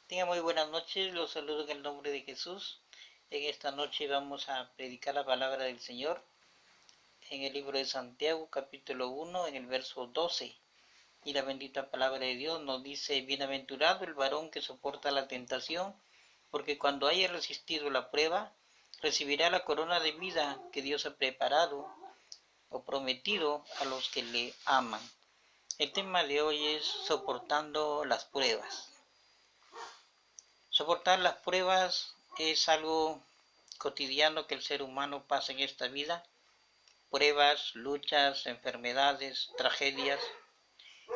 Tenga muy buenas noches, los saludo en el nombre de Jesús. En esta noche vamos a predicar la palabra del Señor en el libro de Santiago, capítulo 1, en el verso 12. Y la bendita palabra de Dios nos dice: bienaventurado el varón que soporta la tentación, porque cuando haya resistido la prueba, recibirá la corona de vida que Dios ha preparado o prometido a los que le aman. El tema de hoy es soportando las pruebas. Soportar las pruebas es algo cotidiano que el ser humano pasa en esta vida. Pruebas, luchas, enfermedades, tragedias,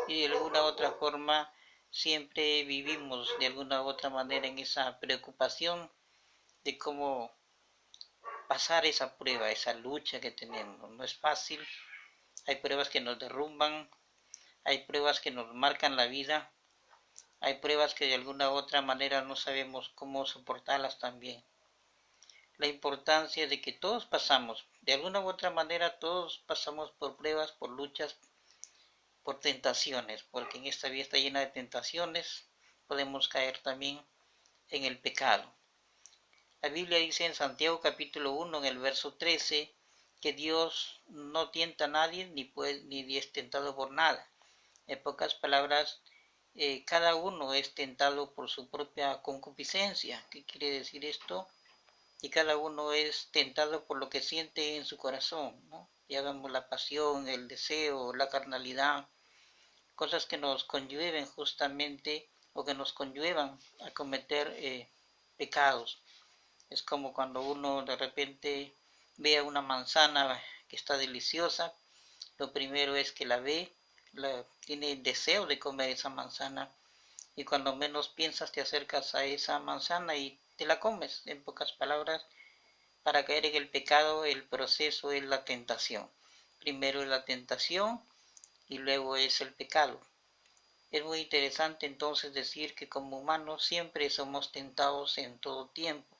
y de alguna u otra forma siempre vivimos de alguna u otra manera en esa preocupación de cómo pasar esa prueba, esa lucha que tenemos. No es fácil, hay pruebas que nos derrumban, hay pruebas que nos marcan la vida, hay pruebas que de alguna u otra manera no sabemos cómo soportarlas también. La importancia de que todos pasamos, de alguna u otra manera todos pasamos por pruebas, por luchas, por tentaciones, porque en esta vida está llena de tentaciones, podemos caer también en el pecado. La Biblia dice en Santiago capítulo 1 en el verso 13 que Dios no tienta a nadie ni es tentado por nada. En pocas palabras, cada uno es tentado por su propia concupiscencia. ¿Qué quiere decir esto? Y cada uno es tentado por lo que siente en su corazón, ¿no? Ya vemos la pasión, el deseo, la carnalidad, cosas que nos conlleven justamente o que nos conllevan a cometer pecados. Es como cuando uno de repente ve una manzana que está deliciosa, lo primero es que la ve, tiene deseo de comer esa manzana, y cuando menos piensas te acercas a esa manzana y te la comes. En pocas palabras, para caer en el pecado el proceso es la tentación. Primero es la tentación y luego es el pecado. Es muy interesante entonces decir que como humanos siempre somos tentados en todo tiempo.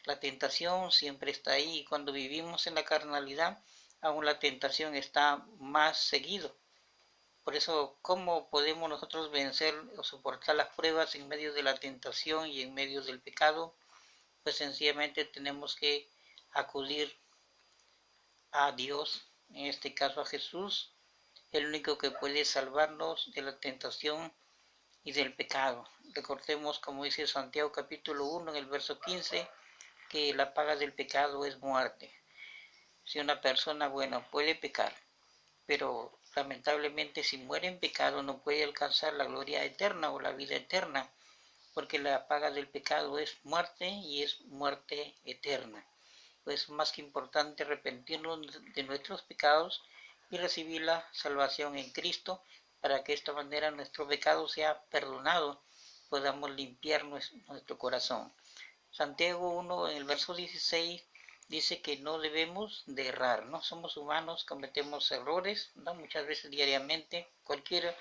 La tentación siempre está ahí, y cuando vivimos en la carnalidad, aún la tentación está más seguido. Por eso, ¿cómo podemos nosotros vencer o soportar las pruebas en medio de la tentación y en medio del pecado? Pues sencillamente tenemos que acudir a Dios, en este caso a Jesús, el único que puede salvarnos de la tentación y del pecado. Recordemos, como dice Santiago capítulo 1 en el verso 15, que la paga del pecado es muerte. Si una persona buena puede pecar, pero lamentablemente si muere en pecado no puede alcanzar la gloria eterna o la vida eterna, porque la paga del pecado es muerte y es muerte eterna. Pues más que importante arrepentirnos de nuestros pecados y recibir la salvación en Cristo, para que de esta manera nuestro pecado sea perdonado, podamos limpiar nuestro corazón. Santiago 1 en el verso 16 dice que no debemos de errar, ¿no? Somos humanos, cometemos errores, ¿no? Muchas veces diariamente, cualquier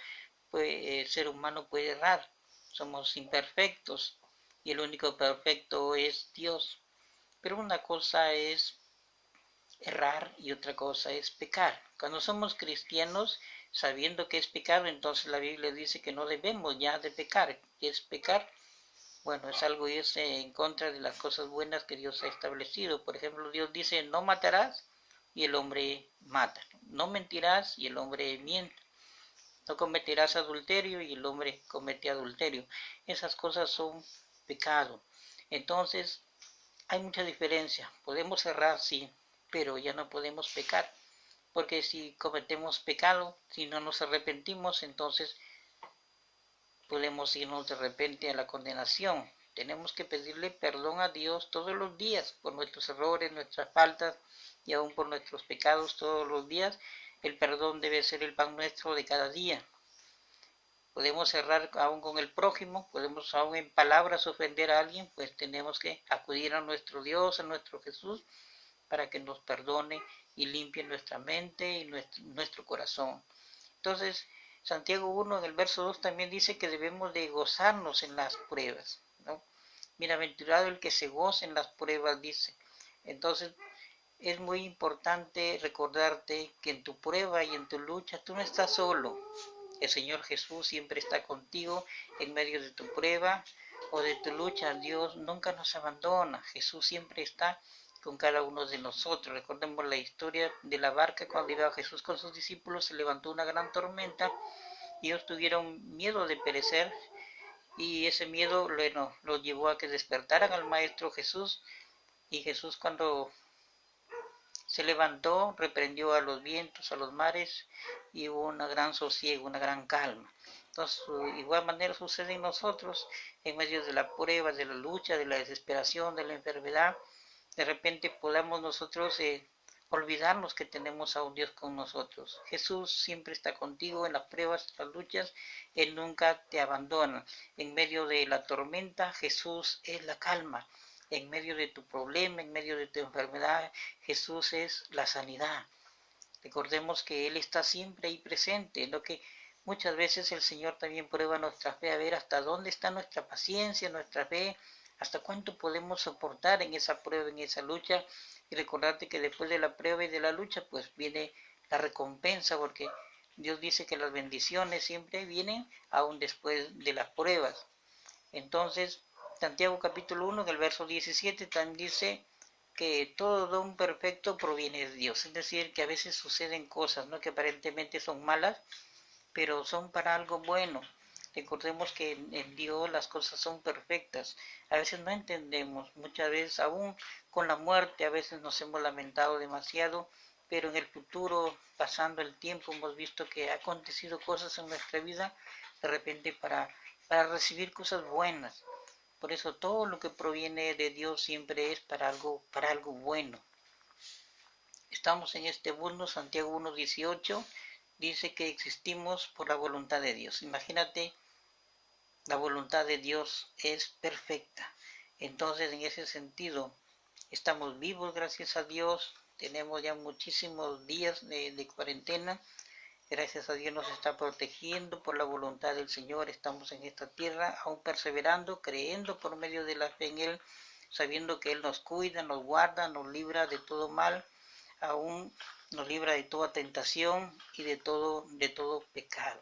ser humano puede errar, somos imperfectos y el único perfecto es Dios. Pero una cosa es errar y otra cosa es pecar. Cuando somos cristianos, sabiendo que es pecado, entonces la Biblia dice que no debemos ya de pecar. ¿Qué es pecar? Bueno, es algo irse en contra de las cosas buenas que Dios ha establecido. Por ejemplo, Dios dice: no matarás, y el hombre mata. No mentirás, y el hombre miente. No cometerás adulterio, y el hombre comete adulterio. Esas cosas son pecado. Entonces, hay mucha diferencia. Podemos errar, sí, pero ya no podemos pecar. Porque si cometemos pecado, si no nos arrepentimos, entonces podemos irnos de repente a la condenación. Tenemos que pedirle perdón a Dios todos los días por nuestros errores, nuestras faltas y aún por nuestros pecados todos los días. El perdón debe ser el pan nuestro de cada día. Podemos errar aún con el prójimo, podemos aún en palabras ofender a alguien, pues tenemos que acudir a nuestro Dios, a nuestro Jesús, para que nos perdone y limpie nuestra mente y nuestro corazón. Entonces, Santiago 1 en el verso 2 también dice que debemos de gozarnos en las pruebas, ¿no? Bienaventurado el que se goza en las pruebas, dice. Entonces, es muy importante recordarte que en tu prueba y en tu lucha tú no estás solo. El Señor Jesús siempre está contigo en medio de tu prueba, o de tu lucha, Dios nunca nos abandona. Jesús siempre está con cada uno de nosotros. Recordemos la historia de la barca cuando iba Jesús con sus discípulos, se levantó una gran tormenta y ellos tuvieron miedo de perecer y ese miedo los llevó a que despertaran al Maestro Jesús, y Jesús cuando se levantó reprendió a los vientos, a los mares, y hubo una gran sosiego, una gran calma. Entonces, de igual manera sucede en nosotros, en medio de la prueba, de la lucha, de la desesperación, de la enfermedad. De repente podamos nosotros olvidarnos que tenemos a un Dios con nosotros. Jesús siempre está contigo en las pruebas, en las luchas. Él nunca te abandona. En medio de la tormenta, Jesús es la calma. En medio de tu problema, en medio de tu enfermedad, Jesús es la sanidad. Recordemos que Él está siempre ahí presente, lo que muchas veces el Señor también prueba nuestra fe, a ver hasta dónde está nuestra paciencia, nuestra fe, hasta cuánto podemos soportar en esa prueba, en esa lucha, y recordarte que después de la prueba y de la lucha, pues viene la recompensa, porque Dios dice que las bendiciones siempre vienen aún después de las pruebas. Entonces, Santiago capítulo 1, en el verso 17, también dice que todo don perfecto proviene de Dios. Es decir, que a veces suceden cosas, ¿no?, que aparentemente son malas, pero son para algo bueno. Recordemos que en Dios las cosas son perfectas. A veces no entendemos, muchas veces aún con la muerte, a veces nos hemos lamentado demasiado, pero en el futuro, pasando el tiempo, hemos visto que ha acontecido cosas en nuestra vida, de repente para recibir cosas buenas. Por eso todo lo que proviene de Dios siempre es para algo bueno. Estamos en este mundo, Santiago 1:18, dice que existimos por la voluntad de Dios. Imagínate, la voluntad de Dios es perfecta. Entonces, en ese sentido, estamos vivos, gracias a Dios. Tenemos ya muchísimos días de cuarentena. Gracias a Dios nos está protegiendo por la voluntad del Señor. Estamos en esta tierra aún perseverando, creyendo por medio de la fe en Él, sabiendo que Él nos cuida, nos guarda, nos libra de todo mal, aún nos libra de toda tentación y de todo pecado.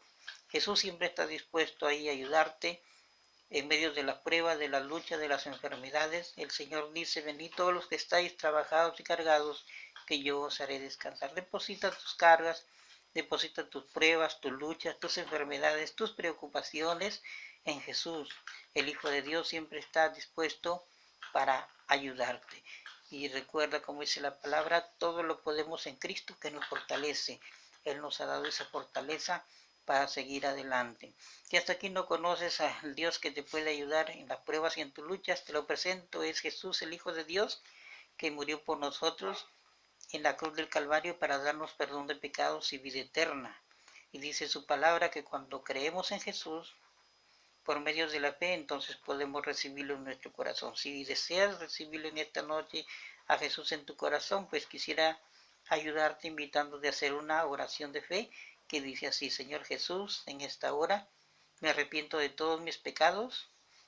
Jesús siempre está dispuesto ahí a ayudarte en medio de las pruebas, de las luchas, de las enfermedades. El Señor dice: venid todos los que estáis trabajados y cargados, que yo os haré descansar. Deposita tus cargas, deposita tus pruebas, tus luchas, tus enfermedades, tus preocupaciones en Jesús. El Hijo de Dios siempre está dispuesto para ayudarte. Y recuerda, como dice la palabra, todo lo podemos en Cristo que nos fortalece. Él nos ha dado esa fortaleza para seguir adelante. Si hasta aquí no conoces al Dios que te puede ayudar en las pruebas y en tus luchas, te lo presento. Es Jesús, el Hijo de Dios, que murió por nosotros en la cruz del Calvario para darnos perdón de pecados y vida eterna. Y dice su palabra que cuando creemos en Jesús, por medio de la fe, entonces podemos recibirlo en nuestro corazón. Si deseas recibirlo en esta noche a Jesús en tu corazón, pues quisiera ayudarte invitándote a hacer una oración de fe que dice así: Señor Jesús, en esta hora me arrepiento de todos mis pecados,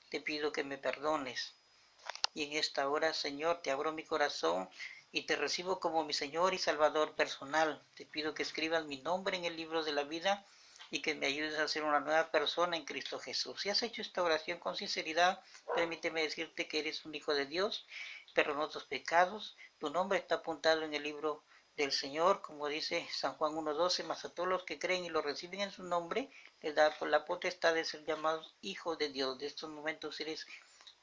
te pido que me perdones. Y en esta hora, Señor, te abro mi corazón y te recibo como mi Señor y Salvador personal. Te pido que escribas mi nombre en el libro de la vida y que me ayudes a ser una nueva persona en Cristo Jesús. Si has hecho esta oración con sinceridad, permíteme decirte que eres un hijo de Dios, perdonó tus pecados, tu nombre está apuntado en el libro del Señor, como dice San Juan 1:12, mas a todos los que creen y lo reciben en su nombre, les da por la potestad de ser llamados hijos de Dios. De estos momentos eres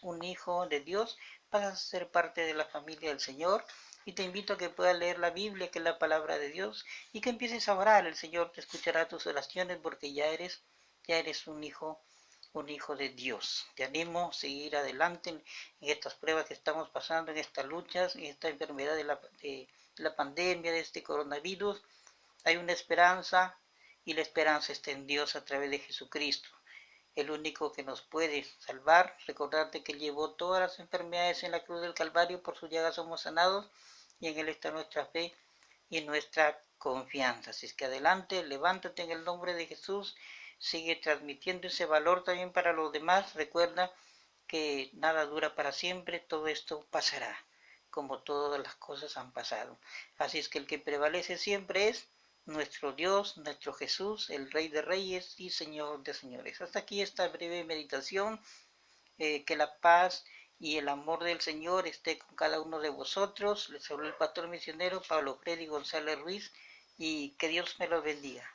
un hijo de Dios, vas a ser parte de la familia del Señor, y te invito a que puedas leer la Biblia, que es la palabra de Dios, y que empieces a orar. El Señor te escuchará tus oraciones, porque ya eres un hijo de Dios. Te animo a seguir adelante en estas pruebas que estamos pasando, en estas luchas, en esta enfermedad de la pandemia, de este coronavirus. Hay una esperanza, y la esperanza está en Dios a través de Jesucristo, el único que nos puede salvar. Recordarte que Él llevó todas las enfermedades en la cruz del Calvario, por su llaga somos sanados, y en Él está nuestra fe y nuestra confianza. Así es que adelante, levántate en el nombre de Jesús, sigue transmitiendo ese valor también para los demás. Recuerda que nada dura para siempre, todo esto pasará, como todas las cosas han pasado. Así es que el que prevalece siempre es nuestro Dios, nuestro Jesús, el Rey de Reyes y Señor de Señores. Hasta aquí esta breve meditación. que la paz y el amor del Señor esté con cada uno de vosotros. Les habló el pastor misionero Pablo Freddy González Ruiz y que Dios me los bendiga.